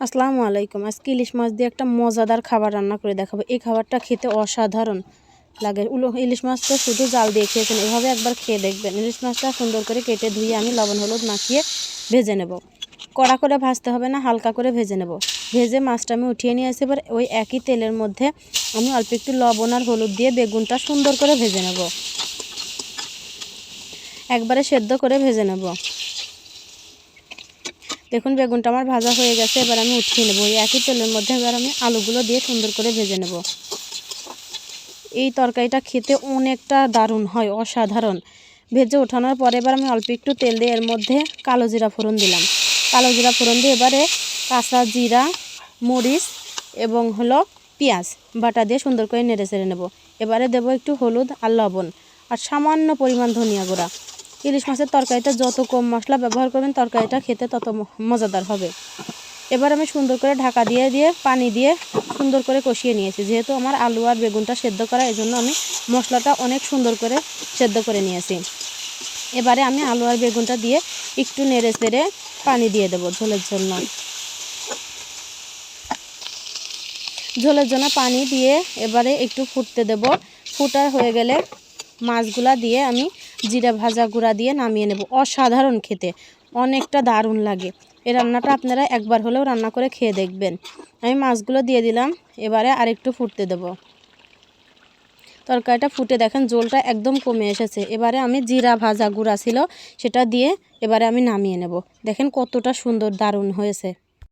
আসসালামু আলাইকুম। আজকে ইলিশ মাছ দিয়ে একটা মজাদার খাবার রান্না করে দেখাবো। এই খাবারটা খেতে অসাধারণ লাগে। ইলিশ মাছ তো শুধু জাল দিয়ে খেয়েছেন, এভাবে একবার খেয়ে দেখবেন। ইলিশ মাছটা সুন্দর করে কেটে ধুয়ে আমি লবণ হলুদ মাখিয়ে ভেজে নেব। কড়া করে ভাজতে হবে না, হালকা করে ভেজে নেব। ভেজে মাছটা আমি উঠিয়ে নিয়ে এসে এবার ওই একই তেলের মধ্যে আমি অল্প একটু লবণ আর হলুদ দিয়ে বেগুনটা সুন্দর করে ভেজে নেব। একবারে সেদ্ধ করে ভেজে নেব। দেখুন বেগুনটা আমার ভাজা হয়ে গেছে, এবার আমি উঠিয়ে নেব। এই একই তেলের মধ্যে এবার আমি আলুগুলো দিয়ে সুন্দর করে ভেজে নেব। এই তরকারিটা খেতে অনেকটা দারুণ হয়, অসাধারণ। ভেজে ওঠানোর পরে এবার আমি অল্প একটু তেল দিয়ে এর মধ্যে কালো জিরা ফোড়ন দিলাম। কালো জিরা ফোড়ন দিয়ে এবারে কাঁচা জিরা, মরিচ এবং পেঁয়াজ বাটা দিয়ে সুন্দর করে নেড়ে চেড়ে নেব। এবারে দেবো একটু হলুদ আর লবণ আর সামান্য পরিমাণ ধনিয়া গুঁড়া। ইলিশ মাছের তরকারিটা যত কম মশলা ব্যবহার করবেন তরকারিটা খেতে তত মজাদার হবে। এবার আমি সুন্দর করে ঢাকা দিয়ে পানি দিয়ে সুন্দর করে কষিয়ে নিয়েছি। যেহেতু আমার আলু আর বেগুনটা সেদ্ধ করা, এই জন্য আমি মশলাটা অনেক সুন্দর করে সেদ্ধ করে নিয়েছি। এবারে আমি আলু আর বেগুনটা দিয়ে একটু নেড়ে চেড়ে পানি দিয়ে দেবো ঝোলের জন্য। পানি দিয়ে এবারে একটু ফুটতে দেব। ফুটা হয়ে গেলে মাছগুলা দিয়ে আমি জিরা ভাজা গুঁড়া দিয়ে নামিয়ে নেব। অসাধারণ খেতে, অনেকটা দারুণ লাগে। এই রান্নাটা আপনারা একবার হলেও রান্না করে খেয়ে দেখবেন। আমি মাছগুলো দিয়ে দিলাম, এবারে আরেকটু ফুটতে দেব। তরকারিটা ফুটে দেখেন ঝোলটা একদম কমে এসেছে। এবারে আমি জিরা ভাজা গুঁড়া ছিল সেটা দিয়ে এবারে আমি নামিয়ে নেব। দেখেন কতটা সুন্দর দারুণ হয়েছে।